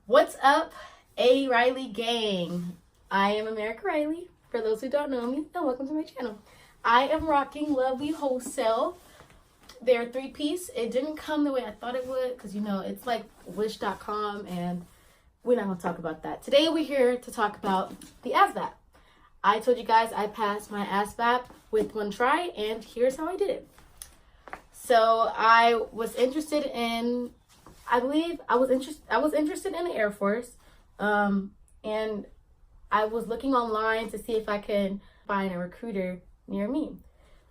What's up, A. Riley gang? I am America Riley, for those who don't know me, and welcome to my channel. I am rocking Lovely Wholesale. They're 3-piece. It didn't come the way I thought it would, because, you know, it's like wish.com, and we're not going to talk about that. Today, we're here to talk about the ASVAB. I told you guys I passed my ASVAB with one try, and here's how I did it. So, I was interested in... I was interested in the Air Force, and I was looking online to see if I could find a recruiter near me.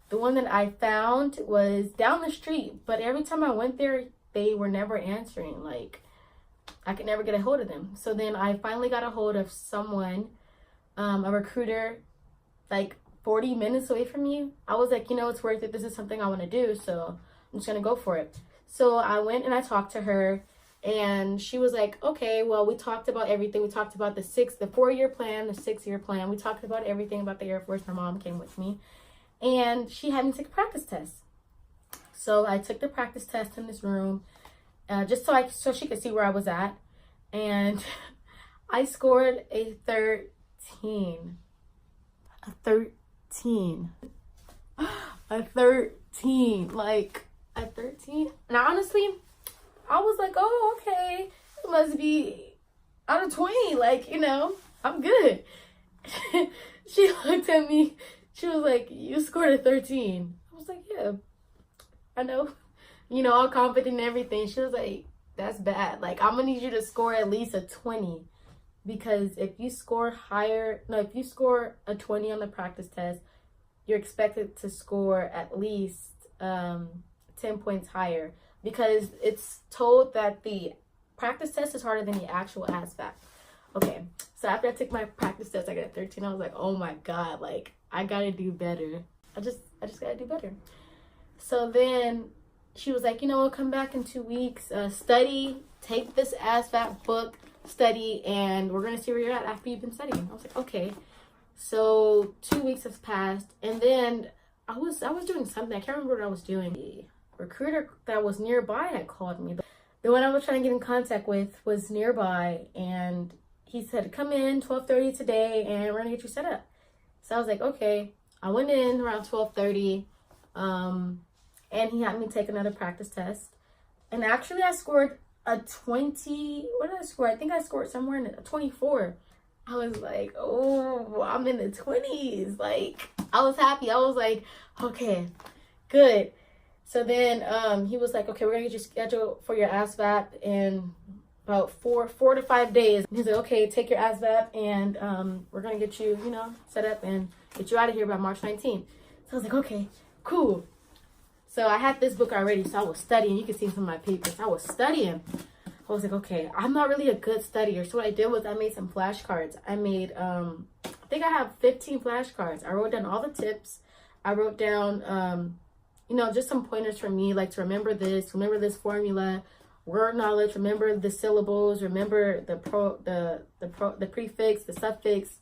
The one that I found was down the street, but every time I went there, they were never answering. Like, I could never get a hold of them. So then I finally got a hold of someone, a recruiter, like 40 minutes away from me. I was like, you know, it's worth it. This is something I want to do, so I'm just going to go for it. So I went and I talked to her, and she was like, okay, well, we talked about everything. We talked about the 4-year plan, the 6-year plan. We talked about everything about the Air Force. My mom came with me, and she had me take a practice test. So I took the practice test in this room, just so she could see where I was at. And I scored a 13. A 13. A 13. Like... at 13. And honestly, I was like, oh, okay, it must be out of 20. Like, you know, I'm good. She looked at me. She was like, you scored a 13. I was like, yeah, I know. You know, all confident and everything. She was like, that's bad. Like, I'm going to need you to score at least a 20. Because if you score if you score a 20 on the practice test, you're expected to score at least 10 points higher, because it's told that the practice test is harder than the actual ASVAB. Okay, so after I took my practice test, I got a 13. I was like, oh my god, like, I gotta do better. I just gotta do better. So then she was like, you know, we'll come back in 2 weeks, study, take this ASVAB book, study, and we're gonna see where you're at after you've been studying. I was like, okay. So 2 weeks has passed, and then I was doing something. I can't remember what I was doing. The recruiter that was nearby had called me. The one I was trying to get in contact with was nearby, and he said, come in 12:30 today, and we're gonna get you set up. So I was like, okay. I went in around 12:30, and he had me take another practice test. And actually, I scored a 20. What did I score? I think I scored somewhere in a 24. I was like, oh, I'm in the 20s. Like, I was happy. I was like, okay, good. So then he was like, okay, we're going to get you scheduled for your ASVAB in about 4 to 5 days. He's like, okay, take your ASVAB, and we're going to get you, you know, set up and get you out of here by March 19th. So I was like, okay, cool. So I had this book already, so I was studying. You can see some of my papers. I was studying. I was like, okay, I'm not really a good studier. So what I did was I made some flashcards. I made, I think I have 15 flashcards. I wrote down all the tips. I wrote down, you know, just some pointers for me, like to remember this formula, word knowledge, remember the syllables, remember the prefix, the suffix,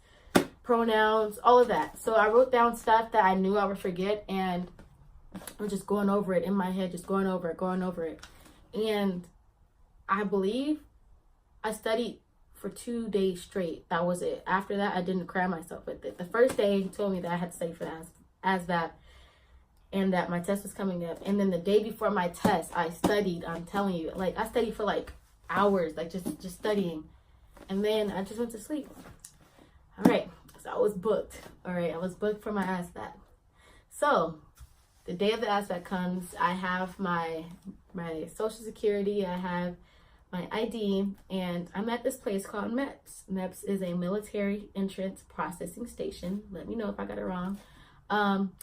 pronouns, all of that. So I wrote down stuff that I knew I would forget, and I'm just going over it in my head, just going over it. And I believe I studied for 2 days straight. That was it. After that, I didn't cram myself with it. The first day, he told me that I had to study for the ASVAB, and that my test was coming up. And then the day before my test, I studied. I'm telling you, like, I studied for like hours, like just studying. And then I just went to sleep. All right, so I was booked. All right, I was booked for my ASVAB. So the day of the ASVAB comes, I have my social security, I have my ID, and I'm at this place called MEPS. MEPS is a military entrance processing station. Let me know if I got it wrong.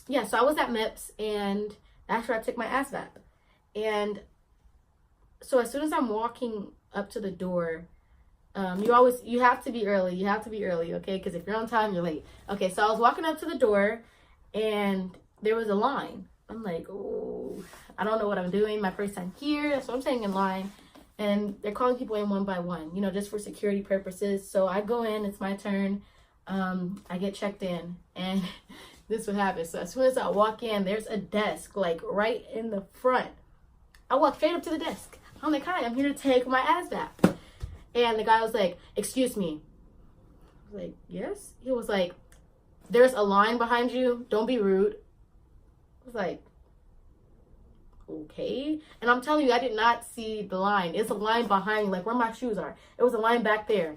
Yeah, so I was at MEPS, and that's where I took my ASVAB. And so as soon as I'm walking up to the door, you have to be early. Okay? Because if you're on time, you're late. Okay, so I was walking up to the door, and there was a line. I'm like, oh, I don't know what I'm doing. My first time here, so I'm standing in line. And they're calling people in one by one, you know, just for security purposes. So I go in, it's my turn. I get checked in, and this would happen. So as soon as I walk in, there's a desk, like, right in the front. I walk straight up to the desk. I'm like, hi, I'm here to take my ASVAB. And the guy was like, excuse me. I was like, yes? He was like, there's a line behind you. Don't be rude. I was like, okay. And I'm telling you, I did not see the line. It's a line behind me, like where my shoes are. It was a line back there.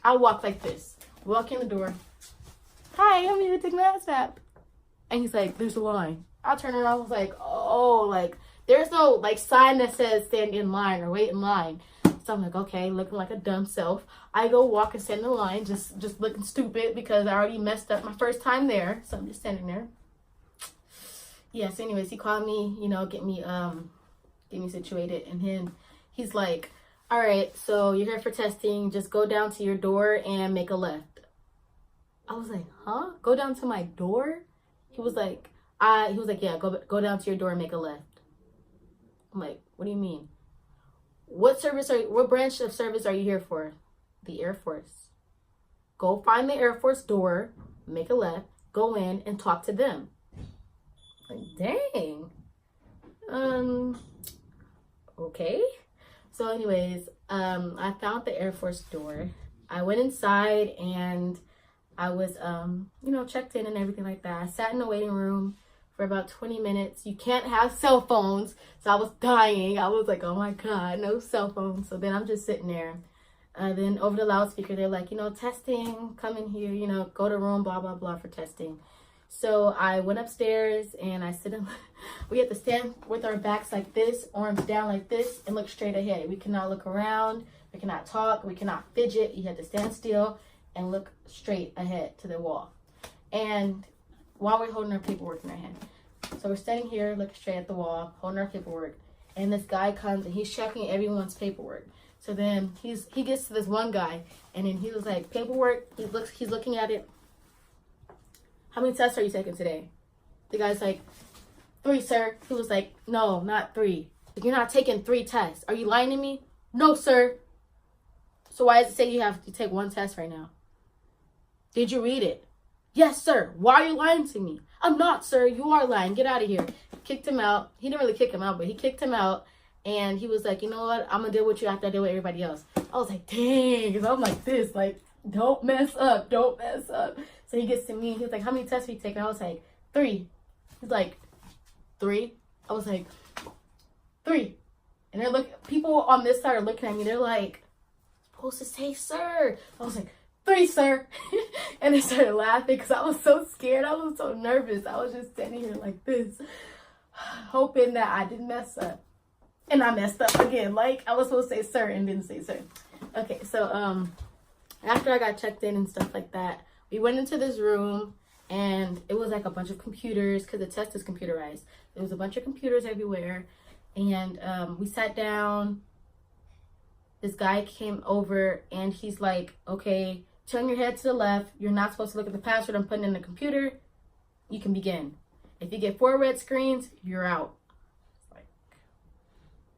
I walk like this. Walk in the door. Hi, I'm here to take my ASVAB. And he's like, there's a line. I turn around. I was like, oh, like, there's no, like, sign that says stand in line or wait in line. So I'm like, okay, looking like a dumb self. I go walk and stand in line, just looking stupid because I already messed up my first time there. So I'm just standing there. Yes, anyways, he called me, you know, get me situated. And then he's like, all right, so you're here for testing. Just go down to your door and make a left. I was like, huh? Go down to my door? He was like, yeah, go down to your door and make a left. I'm like, what do you mean? What branch of service are you here for? The Air Force. Go find the Air Force door, make a left, go in and talk to them. Like, dang. Okay. So anyways, I found the Air Force door. I went inside and I was, you know, checked in and everything like that. I sat in the waiting room for about 20 minutes. You can't have cell phones. So I was dying. I was like, oh my God, no cell phones. So then I'm just sitting there. Then over the loudspeaker, they're like, you know, testing, come in here, you know, go to room, blah, blah, blah for testing. So I went upstairs and I sit in, we have to stand with our backs like this, arms down like this, and look straight ahead. We cannot look around. We cannot talk. We cannot fidget. You have to stand still and look straight ahead to the wall. And while we're holding our paperwork in our hand. So we're standing here, looking straight at the wall, holding our paperwork. And this guy comes and he's checking everyone's paperwork. So then he gets to this one guy and then he was like, paperwork, he's looking at it. How many tests are you taking today? The guy's like, 3, sir. He was like, no, not 3. You're not taking 3 tests. Are you lying to me? No, sir. So why does it say you have to take 1 test right now? Did you read it? Yes, sir. Why are you lying to me? I'm not, sir. You are lying. Get out of here. Kicked him out. He didn't really kick him out, but he kicked him out. And he was like, you know what? I'm going to deal with you after I deal with everybody else. I was like, dang. Because I'm like this. Like, don't mess up. Don't mess up. So he gets to me. He was like, how many tests have you taken? I was like, 3. He's like, 3? I was like, 3. And they're people on this side are looking at me. They're like, supposed to say, sir. I was like, 3, sir. And they started laughing because I was so scared. I was so nervous. I was just standing here like this, hoping that I didn't mess up. And I messed up again. Like, I was supposed to say sir and didn't say sir. Okay, so after I got checked in and stuff like that, we went into this room and it was like a bunch of computers because the test is computerized. There was a bunch of computers everywhere. And we sat down. This guy came over and he's like, okay, turn your head to the left. You're not supposed to look at the password I'm putting in the computer. You can begin. If you get 4 red screens, you're out. Like,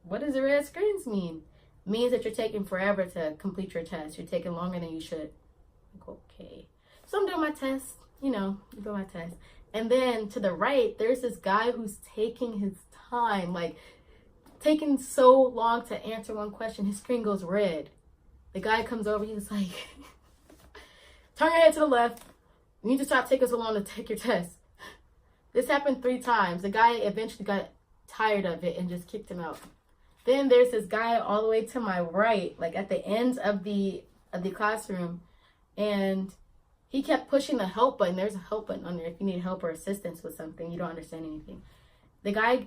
what does the red screens mean? It means that you're taking forever to complete your test. You're taking longer than you should. Like, okay. So I'm doing my test. You know, I'm doing my test. And then to the right, there's this guy who's taking his time. Like, taking so long to answer one question. His screen goes red. The guy comes over. He was like, turn your head to the left. You need to stop taking so long to take your test. This happened 3 times. The guy eventually got tired of it and just kicked him out. Then there's this guy all the way to my right, like at the ends of the classroom. And he kept pushing the help button. There's a help button on there if you need help or assistance with something. You don't understand anything. The guy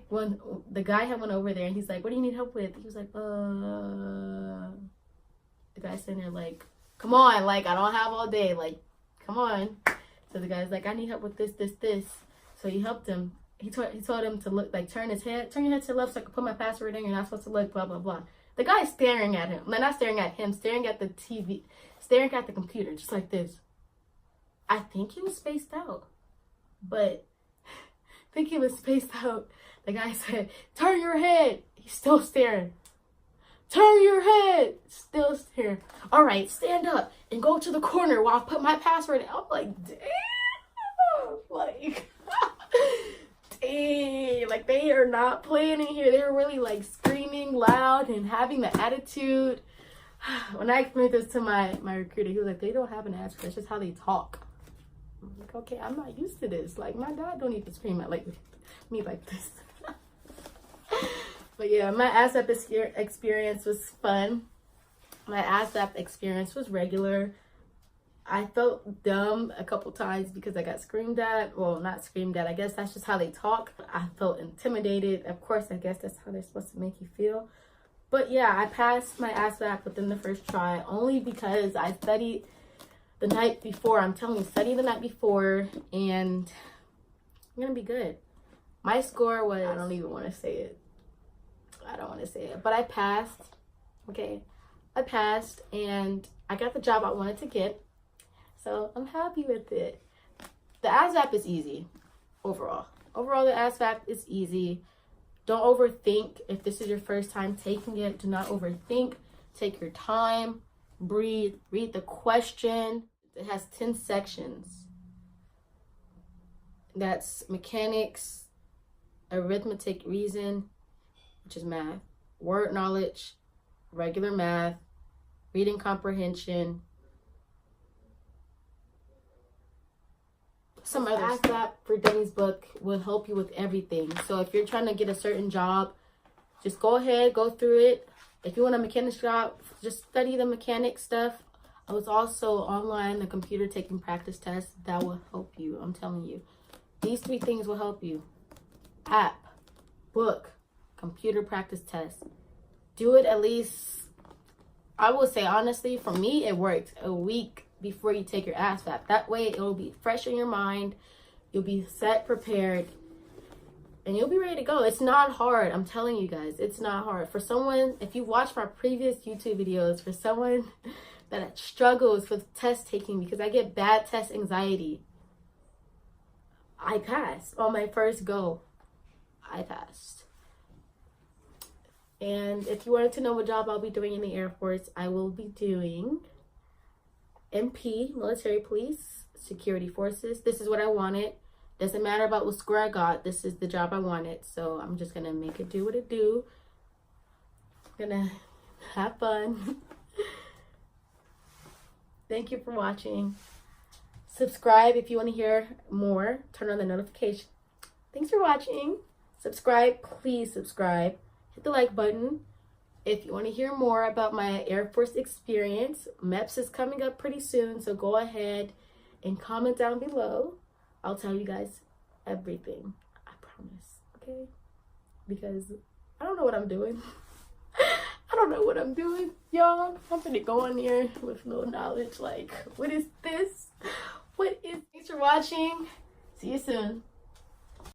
had went over there and he's like, what do you need help with? He was like, the guy's sitting there like, come on, like, I don't have all day, like, come on. So the guy's like, I need help with this. So he helped him. He told him to look, like, turn your head to the left so I can put my password in. You're not supposed to look, blah, blah, blah. The guy's staring at him. Not staring at him, staring at the TV, staring at the computer, just like this. I think he was spaced out. But I think he was spaced out. The guy said, turn your head. He's still staring. Turn your head. Still staring. All right, stand up and go to the corner while I put my password in. I'm like, damn. Like, dang. Like, they are not playing in here. They're really, like, screaming loud and having the attitude. When I explained this to my recruiter, he was like, they don't have an ASVAB, that's just how they talk. I'm like, okay, I'm not used to this. Like, my dad don't even scream at like me like this. But yeah, my ASVAB experience was fun. My ASVAB experience was regular. I felt dumb a couple times because I got screamed at. Well, not screamed at. I guess that's just how they talk. I felt intimidated. Of course, I guess that's how they're supposed to make you feel. But yeah, I passed my ASVAB within the first try only because I studied the night before. I'm telling you, study the night before, and I'm going to be good. My score was, I don't even want to say it. I don't want to say it. But I passed. Okay. I passed, and I got the job I wanted to get. So I'm happy with it. The ASVAB is easy overall. Overall, the ASVAB is easy. Don't overthink. If this is your first time taking it, do not overthink. Take your time. Breathe. Read the question. It has 10 sections. That's mechanics, arithmetic, reason, which is math, word knowledge, regular math, reading comprehension, some other ASVAB for Dummies book will help you with everything. So if you're trying to get a certain job, just go ahead, go through it. If you want a mechanics job, just study the mechanic stuff. I was also online, a computer taking practice tests. That will help you. I'm telling you. These 3 things will help you. App, book, computer practice test. Do it at least, I will say honestly, for me, it worked a week before you take your ASVAB. That way it will be fresh in your mind. You'll be set, prepared, and you'll be ready to go. It's not hard. I'm telling you guys, it's not hard. For someone, if you watch my previous YouTube videos, for someone that struggles with test taking, because I get bad test anxiety, I passed on my first go. I passed. And if you wanted to know what job I'll be doing in the Air Force, I will be doing MP, military police, security forces. This is what I wanted. Doesn't matter about what score I got. This is the job I wanted. So I'm just going to make it do what it do. I'm going to have fun. Thank you for watching. Subscribe if you want to hear more. Turn on the notification. Thanks for watching. Subscribe. Please subscribe. Hit the like button. If you want to hear more about my Air Force experience, MEPS is coming up pretty soon, so go ahead and comment down below. I'll tell you guys everything. I promise, okay? Because I don't know what I'm doing. I don't know what I'm doing, y'all. I'm gonna go in here with no knowledge. Like, what is this? What is... Thanks for watching. See you soon.